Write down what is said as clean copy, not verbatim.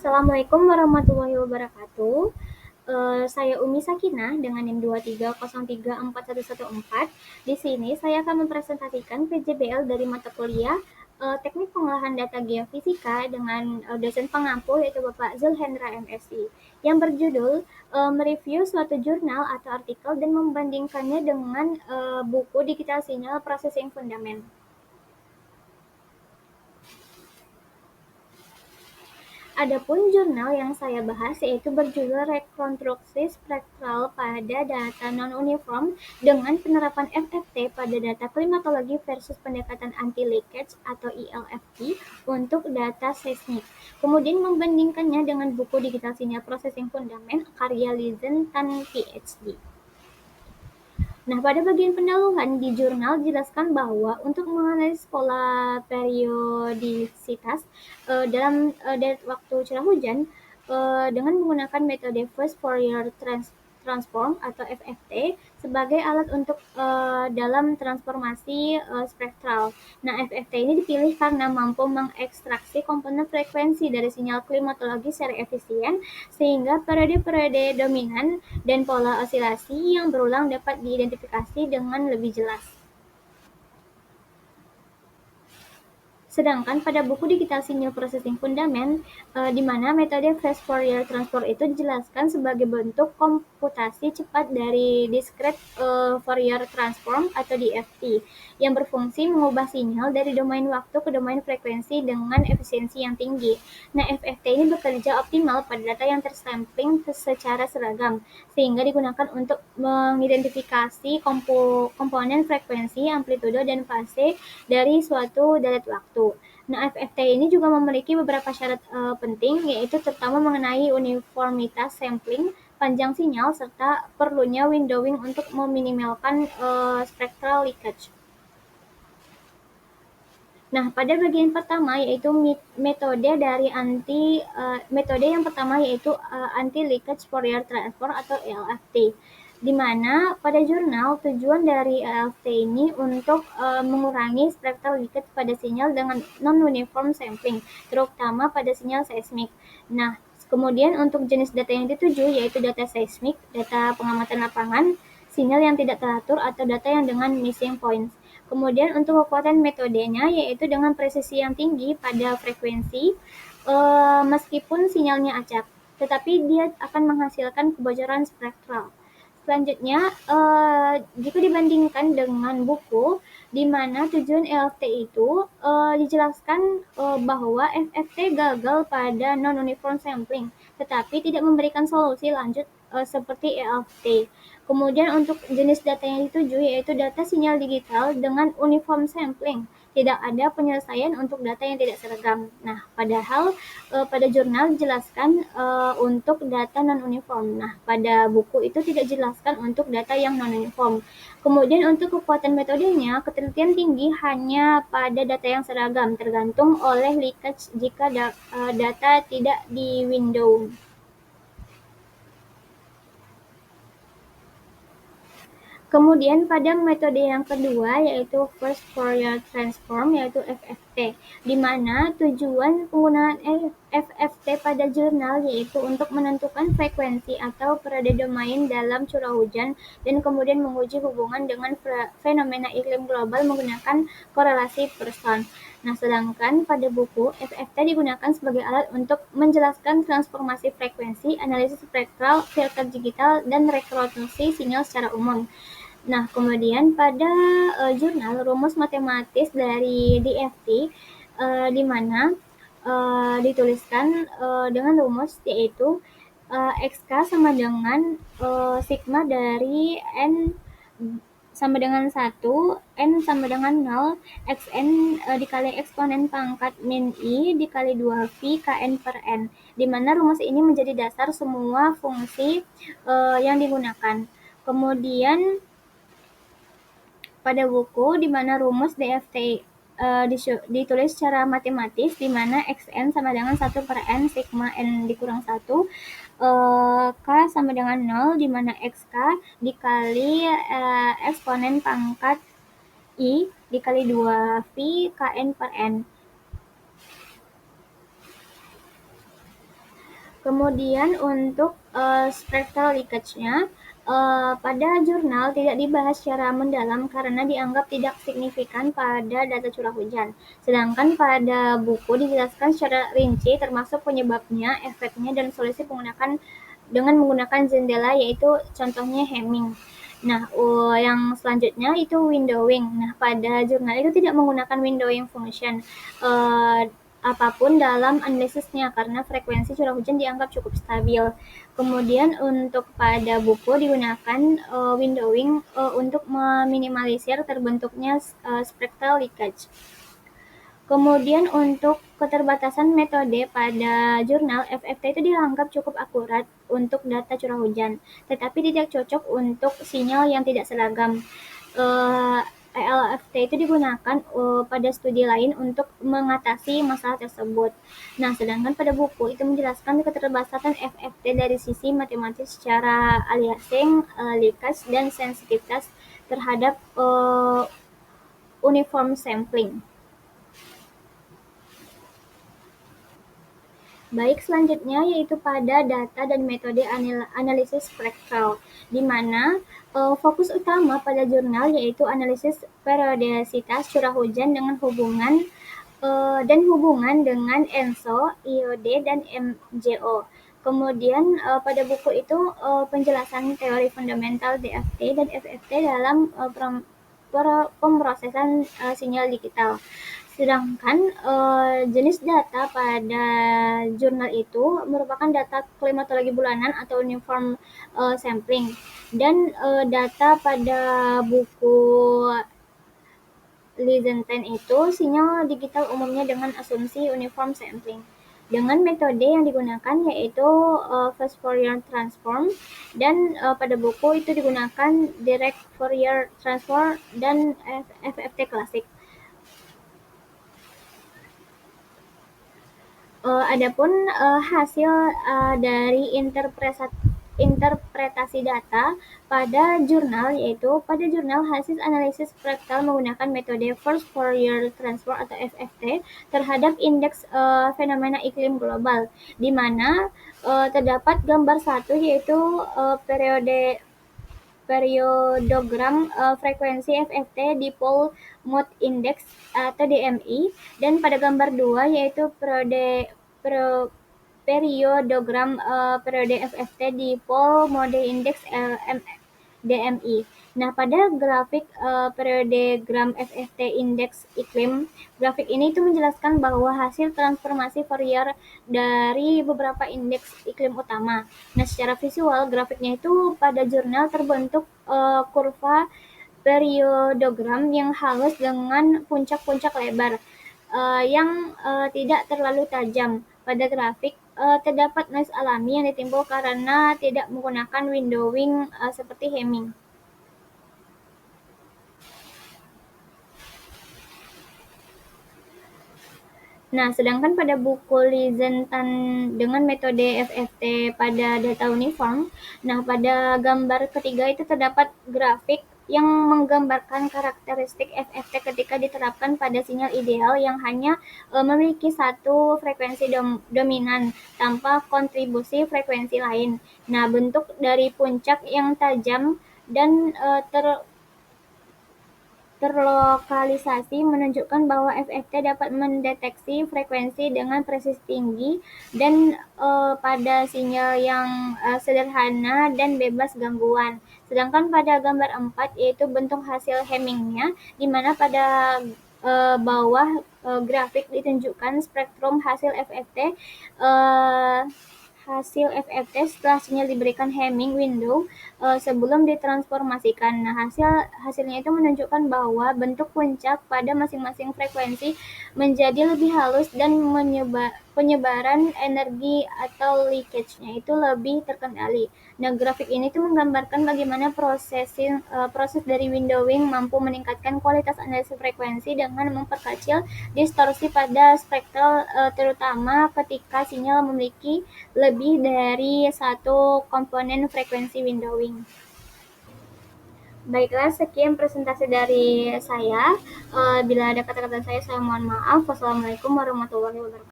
Assalamualaikum warahmatullahi wabarakatuh. Saya Umi Sakinah dengan NIM 230341114. Di sini saya akan mempresentasikan PJBL dari mata kuliah Teknik Pengolahan Data Geofisika dengan dosen pengampu yaitu Bapak Zulhendra MSI yang berjudul mereview suatu jurnal atau artikel dan membandingkannya dengan buku digital sinyal processing fundament. Adapun jurnal yang saya bahas yaitu berjudul Rekonstruksi Spektral pada Data Non-Uniform dengan Penerapan FFT pada Data Klimatologi versus Pendekatan Anti-Leakage atau ELFT untuk data seismik. Kemudian membandingkannya dengan buku Digital Signal Processing Fundament karya Lizentan PhD. Nah, pada bagian pendahuluan di jurnal dijelaskan bahwa untuk menganalisis pola periodisitas dalam waktu curah hujan dengan menggunakan metode First Fourier Transform atau FFT sebagai alat untuk dalam transformasi spektral. Nah, FFT ini dipilih karena mampu mengekstraksi komponen frekuensi dari sinyal klimatologi secara efisien sehingga periode-periode dominan dan pola osilasi yang berulang dapat diidentifikasi dengan lebih jelas. Sedangkan pada buku Digital Signal Processing Fundament, di mana metode Fast Fourier Transform itu dijelaskan sebagai bentuk komputasi cepat dari Discrete Fourier Transform atau DFT, yang berfungsi mengubah sinyal dari domain waktu ke domain frekuensi dengan efisiensi yang tinggi. Nah, FFT ini bekerja optimal pada data yang tersampling secara seragam, sehingga digunakan untuk mengidentifikasi komponen frekuensi, amplitudo, dan fase dari suatu dalat waktu. Nah, FFT ini juga memiliki beberapa syarat penting, yaitu terutama mengenai uniformitas sampling, panjang sinyal, serta perlunya windowing untuk meminimalkan spectral leakage. Nah, pada bagian pertama yaitu metode yang pertama yaitu anti leakage Fourier transform atau ELFT. Di mana pada jurnal tujuan dari ELFT ini untuk mengurangi spectral leakage pada sinyal dengan non-uniform sampling, terutama pada sinyal seismik. Nah, kemudian untuk jenis data yang dituju yaitu data seismik, data pengamatan lapangan, sinyal yang tidak teratur atau data yang dengan missing points. Kemudian untuk kekuatan metodenya yaitu dengan presisi yang tinggi pada frekuensi meskipun sinyalnya acak, tetapi dia akan menghasilkan kebocoran spektral. Selanjutnya, jika dibandingkan dengan buku di mana tujuan ELFT itu dijelaskan bahwa FFT gagal pada non-uniform sampling, tetapi tidak memberikan solusi lanjut seperti ELFT. Kemudian untuk jenis data yang dituju yaitu data sinyal digital dengan uniform sampling. Tidak ada penyelesaian untuk data yang tidak seragam. Nah, padahal pada jurnal dijelaskan untuk data non-uniform. Nah, pada buku itu tidak dijelaskan untuk data yang non-uniform. Kemudian untuk kekuatan metodenya, ketelitian tinggi hanya pada data yang seragam, tergantung oleh leakage jika data tidak di window. Kemudian pada metode yang kedua yaitu First Fourier Transform yaitu FFT, di mana tujuan penggunaan FFT pada jurnal yaitu untuk menentukan frekuensi atau periode domain dalam curah hujan dan kemudian menguji hubungan dengan fenomena iklim global menggunakan korelasi Pearson. Nah, sedangkan pada buku, FFT digunakan sebagai alat untuk menjelaskan transformasi frekuensi, analisis spektral, filter digital, dan rekonstruksi sinyal secara umum. Nah, kemudian pada jurnal rumus matematis dari DFT di mana dituliskan dengan rumus yaitu XK sama dengan sigma dari N sama dengan 1, N sama dengan 0, Xn dikali eksponen pangkat min I dikali 2V Kn per N, di mana rumus ini menjadi dasar semua fungsi yang digunakan. Kemudian pada buku di mana rumus DFT ditulis secara matematis di mana Xn sama dengan 1 per N sigma N dikurang 1, K sama dengan 0 di mana XK dikali eksponen pangkat I dikali 2V Kn per N. Kemudian untuk spectral leakage-nya, pada jurnal tidak dibahas secara mendalam karena dianggap tidak signifikan pada data curah hujan. Sedangkan pada buku dijelaskan secara rinci termasuk penyebabnya, efeknya, dan solusi dengan menggunakan jendela, yaitu contohnya Hemming. Nah, yang selanjutnya itu windowing. Nah, pada jurnal itu tidak menggunakan windowing function apapun dalam analisisnya karena frekuensi curah hujan dianggap cukup stabil. Kemudian untuk pada buku digunakan windowing untuk meminimalisir terbentuknya spectral leakage. Kemudian untuk keterbatasan metode pada jurnal, FFT itu dianggap cukup akurat untuk data curah hujan, tetapi tidak cocok untuk sinyal yang tidak seragam. LFT itu digunakan pada studi lain untuk mengatasi masalah tersebut. Nah, sedangkan pada buku itu menjelaskan keterbatasan FFT dari sisi matematis secara aliasing, leakage, dan sensitivitas terhadap uniform sampling. Baik, selanjutnya yaitu pada data dan metode analisis spektral, di mana fokus utama pada jurnal yaitu analisis periodisitas curah hujan dengan hubungan dengan ENSO, IOD, dan MJO. Kemudian pada buku itu penjelasan teori fundamental DFT dan FFT dalam pemrosesan sinyal digital. Sedangkan jenis data pada jurnal itu merupakan data klimatologi bulanan atau uniform sampling, dan data pada buku Lizenstein itu sinyal digital umumnya dengan asumsi uniform sampling. Dengan metode yang digunakan yaitu fast Fourier transform, dan pada buku itu digunakan direct Fourier transform dan FFT klasik. Adapun hasil dari interpretasi data pada jurnal, yaitu pada jurnal hasil analisis spektral menggunakan metode First Fourier Transform atau FFT terhadap indeks fenomena iklim global, di mana terdapat gambar satu yaitu periodogram frekuensi FFT di Pole Mode Index atau DMI, dan pada gambar 2 yaitu periodogram periode FFT di Pole Mode Index DMI. Nah, pada grafik periodogram FFT indeks iklim, grafik ini itu menjelaskan bahwa hasil transformasi Fourier dari beberapa indeks iklim utama. Nah, secara visual grafiknya itu pada jurnal terbentuk kurva periodogram yang halus dengan puncak-puncak lebar yang tidak terlalu tajam. Pada grafik terdapat noise alami yang ditimbul karena tidak menggunakan windowing seperti Hemming. Nah, sedangkan pada buku Lizenstein dengan metode FFT pada data uniform, nah pada gambar ketiga itu terdapat grafik yang menggambarkan karakteristik FFT ketika diterapkan pada sinyal ideal yang hanya memiliki satu frekuensi dominan tanpa kontribusi frekuensi lain. Nah, bentuk dari puncak yang tajam dan terlokalisasi menunjukkan bahwa FFT dapat mendeteksi frekuensi dengan presisi tinggi dan pada sinyal yang sederhana dan bebas gangguan. Sedangkan pada gambar 4 yaitu bentuk hasil Hemmingnya, di mana pada bawah grafik ditunjukkan spektrum hasil FFT setelah sinyal diberikan Hemming window sebelum ditransformasikan. Nah, hasilnya itu menunjukkan bahwa bentuk puncak pada masing-masing frekuensi menjadi lebih halus dan penyebaran energi atau leakage-nya itu lebih terkendali. Nah, grafik ini tuh menggambarkan bagaimana proses dari windowing mampu meningkatkan kualitas analisis frekuensi dengan memperkecil distorsi pada spektral, terutama ketika sinyal memiliki lebih dari satu komponen frekuensi windowing. Baiklah, sekian presentasi dari saya. Bila ada kata-kata saya mohon maaf. Wassalamualaikum warahmatullahi wabarakatuh.